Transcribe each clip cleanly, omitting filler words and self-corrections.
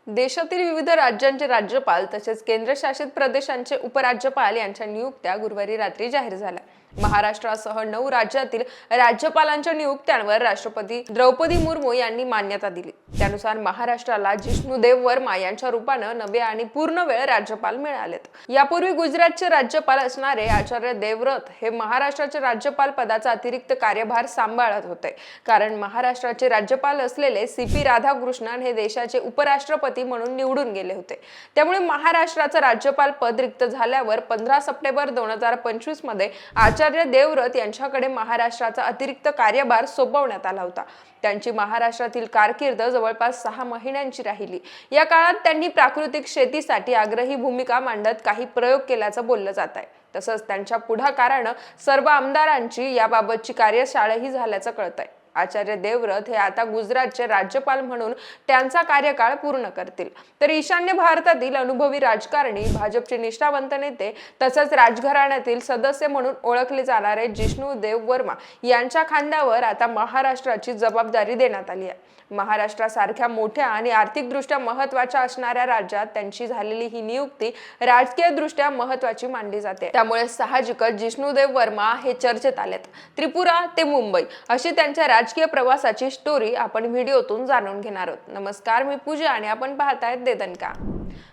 देशातील विविध राज्यांचे राज्यपाल तसेच केंद्रशासित प्रदेशांचे उपराज्यपाल यांच्या नियुक्त्या गुरुवारी रात्री जाहीर झाल्या। महाराष्ट्रासह 9 राज्यातील राज्यपालांच्या नियुक्त्यांवर राष्ट्रपती द्रौपदी मुर्मू यांनी मान्यता दिली। त्यानुसार महाराष्ट्राला जिष्णुदेव वर्मा यांच्या रूपानं नवे आणि पूर्णवेळ राज्यपाल मिळालेत। यापूर्वी गुजरातचे राज्यपाल असणारे आचार्य देवव्रत हे महाराष्ट्राचे राज्यपाल पदाचा अतिरिक्त कार्यभार सांभाळत होते, कारण महाराष्ट्राचे राज्यपाल असलेले CP राधाकृष्णन हे देशाचे उपराष्ट्रपती म्हणून निवडून गेले होते। त्यामुळे महाराष्ट्राचं राज्यपाल पद रिक्त झाल्यावर 15 सप्टेंबर 2025 मध्ये आचार्य देवव्रत यांच्याकडे महाराष्ट्राचा अतिरिक्त कार्यभार सोपवण्यात आला होता। त्यांची महाराष्ट्रातील कारकीर्द जवळपास 6 महिन्यांची राहिली। या काळात त्यांनी प्राकृतिक शेतीसाठी आग्रही भूमिका मांडत काही प्रयोग केल्याचं बोललं जात आहे। तसंच त्यांच्या पुढाकारानं सर्व आमदारांची याबाबतची कार्यशाळाही झाल्याचं कळत आहे। आचार्य देवव्रत हे आता गुजरातचे राज्यपाल म्हणून त्यांचा कार्यकाळ पूर्ण करतील। तर ईशान्य भारतातील अनुभवी राजकारणी, भाजपचे निष्ठावंत नेते तसंच राजघराण्यातील सदस्य म्हणून ओळखले जाणारे जिष्णुदेव वर्मा यांच्या खांद्यावर आता महाराष्ट्राची जबाबदारी देण्यात आली आहे। महाराष्ट्रासारख्या मोठ्या आणि आर्थिकदृष्ट्या महत्त्वाच्या असणाऱ्या राज्यात त्यांची झालेली ही नियुक्ती राजकीयदृष्ट्या महत्त्वाची मानली जाते। त्यामुळे साहजिकच जिष्णुदेव वर्मा हे चर्चेत आलेत। त्रिपुरा ते मुंबई अशी त्यांच्या राजकीय प्रवासाची स्टोरी आपण व्हिडिओतून जाणून घेणार आहोत। नमस्कार, मी पूजा आणि आपण पाहतायत दे दणका।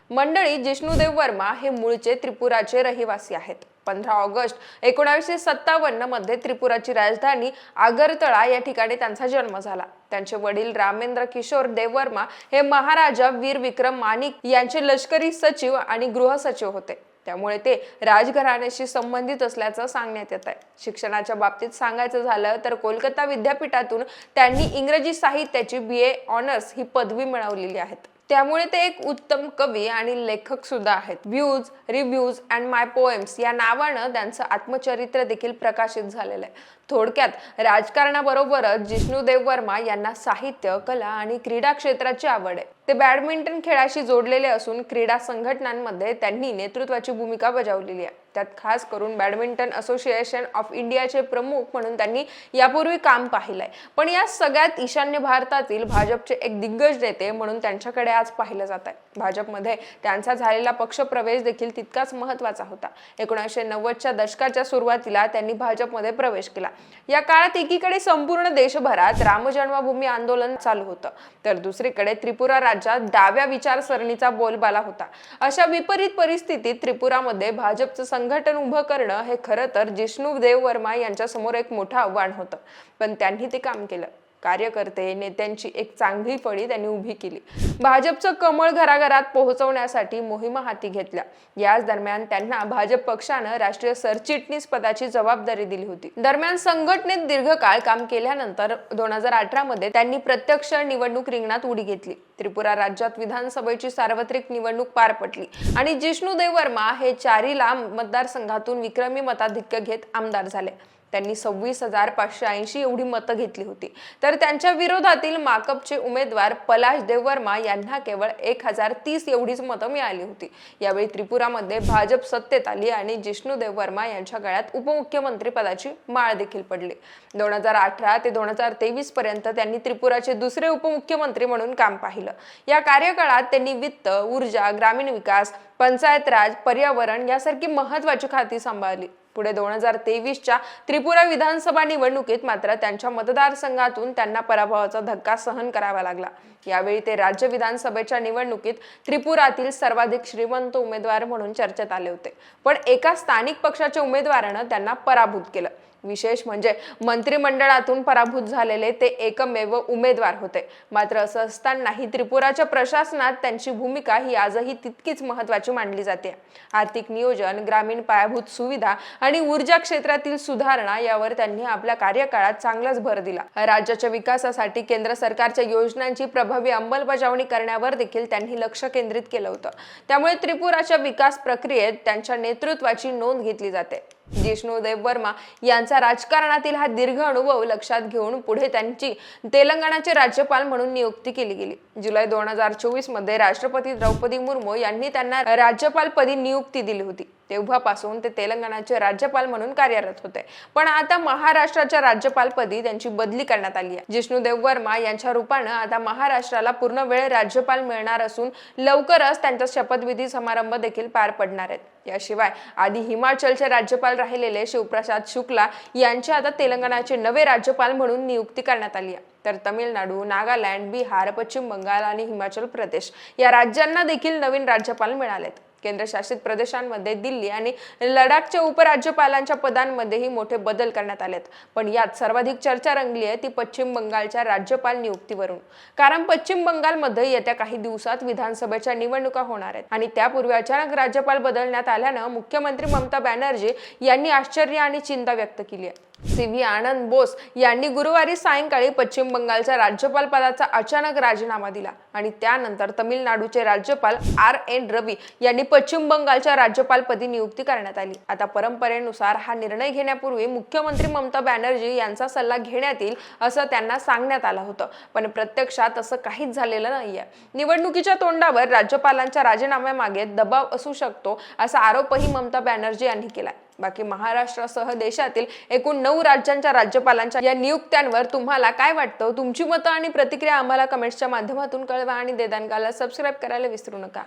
मंडळी, जिष्णुदेव वर्मा हे मूळचे त्रिपुराचे रहिवासी आहेत। 15 ऑगस्ट 1957 मध्ये त्रिपुराची राजधानी आगरतळा या ठिकाणी त्यांचा जन्म झाला। त्यांचे वडील रामेंद्र किशोर देव वर्मा हे महाराजा वीर विक्रम माणिक यांचे लष्करी सचिव आणि गृह सचिव होते। त्यामुळे ते राजघराण्याशी संबंधित असल्याचं सांगण्यात येत आहे। शिक्षणाच्या बाबतीत सांगायचं झालं तर कोलकाता विद्यापीठातून त्यांनी इंग्रजी साहित्याची BA ऑनर्स ही पदवी मिळवलेली आहे। त्यामुळे ते एक उत्तम कवी आणि लेखक सुद्धा आहेत। Views, reviews and my poems या नावानं त्यांचं आत्मचरित्र देखील प्रकाशित झालेलं आहे। थोडक्यात राजकारणाबरोबरच जिष्णुदेव वर्मा यांना साहित्य, कला आणि क्रीडा क्षेत्राची आवड आहे। ते बॅडमिंटन खेळाशी जोडलेले असून क्रीडा संघटनांमध्ये त्यांनी नेतृत्वाची भूमिका बजावलेली आहे। त्यात खास करून बॅडमिंटन असोसिएशन ऑफ इंडियाचे प्रमुख म्हणून त्यांनी यापूर्वी काम पाहिलंय। पण या सगळ्यात ईशान्य भारतातील भाजपचे एक दिग्गज नेते म्हणून त्यांच्याकडे आज पाहिलं जात आहे। भाजपमध्ये त्यांचा झालेला पक्षप्रवेश देखील तितकाच महत्त्वाचा होता। 1990च्या दशकाच्या सुरुवातीला त्यांनी भाजपमध्ये प्रवेश केला। या काळात एकीकडे संपूर्ण देशभरात राम जन्मभूमी आंदोलन चालू होतं, तर दुसरीकडे त्रिपुरा राज्यात डाव्या विचारसरणीचा बोलबाला होता। अशा विपरीत परिस्थितीत त्रिपुरामध्ये भाजपचं संघटन उभं करणं हे खरं तर जिष्णुदेव वर्मा यांच्या समोर एक मोठं आव्हान होतं, पण त्यांनी ते काम केलं। कार्यकर्ते, नेत्यांची एक चांगली फळी त्यांनी उभी केली। भाजपचं कमळ घराघरात पोहोचवण्यासाठी मोहिमा हाती घेतल्या। याच दरम्यान त्यांना भाजप पक्षानं राष्ट्रीय सरचिटणीस पदाची जबाबदारी दिली होती। दरम्यान संघटनेत दीर्घकाळ काम केल्यानंतर 2018 मध्ये त्यांनी प्रत्यक्ष निवडणूक रिंगणात उडी घेतली। त्रिपुरा राज्यात विधानसभेची सार्वत्रिक निवडणूक पार पडली आणि जिष्णुदेव वर्मा हे चारीला मतदारसंघातून विक्रमी मताधिक्य घेत आमदार झाले। त्यांनी 26,580 एवढी मतं घेतली होती, तर त्यांच्या विरोधातील माकपचे उमेदवार पलाश देव वर्मा यांना केवळ 1030 एवढीच मतं मिळाली होती। यावेळी त्रिपुरामध्ये भाजप सत्तेत आली आणि जिष्णुदेव वर्मा यांच्या गळ्यात उपमुख्यमंत्री पदाची माळ देखील पडली। 2018 ते 2023 पर्यंत त्यांनी त्रिपुराचे दुसरे उपमुख्यमंत्री म्हणून काम पाहिलं। या कार्यकाळात त्यांनी वित्त, ऊर्जा, ग्रामीण विकास, पंचायत राज, पर्यावरण यासारखी महत्त्वाची खाती सांभाळली। पुढे 2023च्या त्रिपुरा विधानसभा निवडणुकीत मात्र त्यांच्या मतदारसंघातून त्यांना पराभवाचा धक्का सहन करावा लागला। यावेळी ते राज्य विधानसभेच्या निवडणुकीत त्रिपुरातील सर्वाधिक श्रीमंत उमेदवार म्हणून चर्चेत आले होते, पण एका स्थानिक पक्षाच्या उमेदवारानं त्यांना पराभूत केलं। विशेष म्हणजे मंत्रिमंडळातून पराभूत झालेले ते एकमेव उमेदवार होते। मात्र असं असतानाही त्रिपुराच्या प्रशासनात त्यांची भूमिका ही आजही तितकीच महत्त्वाची मानली जाते। आर्थिक नियोजन, ग्रामीण पायाभूत सुविधा आणि ऊर्जा क्षेत्रातील सुधारणा यावर त्यांनी आपल्या कार्यकाळात चांगलाच भर दिला। राज्याच्या विकासासाठी केंद्र सरकारच्या योजनांची प्रभावी अंमलबजावणी करण्यावर देखील त्यांनी लक्ष केंद्रित केलं होतं। त्यामुळे त्रिपुराच्या विकास प्रक्रियेत त्यांच्या नेतृत्वाची नोंद घेतली जाते। जिष्णुदेव वर्मा यांचा राजकारणातील हा दीर्घ अनुभव लक्षात घेऊन पुढे त्यांची तेलंगणाचे राज्यपाल म्हणून नियुक्ती केली गेली। जुलै 2024 मध्ये राष्ट्रपती द्रौपदी मुर्मू यांनी त्यांना राज्यपालपदी नियुक्ती दिली होती। तेव्हापासून ते तेलंगणाचे राज्यपाल म्हणून कार्यरत होते. पण आता महाराष्ट्राच्या राज्यपालपदी त्यांची बदली करण्यात आली आहे. जिष्णुदेव वर्मा यांच्या रूपानं आता महाराष्ट्राला पूर्ण वेळ राज्यपाल मिळणार असून लवकरच त्यांचा शपथविधी समारंभ देखील पार पडणार आहेत. याशिवाय आधी हिमाचलचे राज्यपाल राहिलेले शिवप्रसाद शुक्ला यांची आता तेलंगणाचे नवे राज्यपाल म्हणून नियुक्ती करण्यात आली आहे. तर तामिळनाडू, नागालँड, बिहार, पश्चिम बंगाल आणि हिमाचल प्रदेश या राज्यांना देखील नवीन राज्यपाल मिळालेत. केंद्रशासित प्रदेशांमध्ये दिल्ली आणि लडाखच्या उपराज्यपालांच्या पदांमध्येही मोठे बदल करण्यात आलेत. पण यात सर्वाधिक चर्चा रंगली आहे ती पश्चिम बंगालच्या राज्यपाल नियुक्तीवरून. कारण पश्चिम बंगालमध्ये येत्या काही दिवसात विधानसभेच्या निवडणुका होणार आहेत आणि त्यापूर्वी अचानक राज्यपाल बदलण्यात आल्यानं मुख्यमंत्री ममता बॅनर्जी यांनी आश्चर्य आणि चिंता व्यक्त केली आहे. सी.व्ही. आनंद बोस यांनी गुरुवारी सायंकाळी पश्चिम बंगालच्या राज्यपाल पदाचा अचानक राजीनामा दिला आणि त्यानंतर तमिळनाडूचे राज्यपाल R.N. रवी यांनी पश्चिम बंगालच्या राज्यपालपदी नियुक्ती करण्यात आली. आता परंपरेनुसार हा निर्णय घेण्यापूर्वी मुख्यमंत्री ममता बॅनर्जी यांचा सल्ला घेण्यात येईल असं त्यांना सांगण्यात आलं होतं. पण प्रत्यक्षात असं काहीच झालेलं नाहीये. निवडणुकीच्या तोंडावर राज्यपालांच्या राजीनाम्यामागे दबाव असू शकतो असा आरोपही ममता बॅनर्जी यांनी केलाय. बाकी महाराष्ट्रासह देशातील एकूण 9 राज्यांच्या राज्यपालांच्या या नियुक्त्यांवर तुम्हाला काय वाटतं? तुमची मतं आणि प्रतिक्रिया आम्हाला कमेंट्सच्या माध्यमातून कळवा आणि देदानकाला सबस्क्राईब करायला विसरू नका.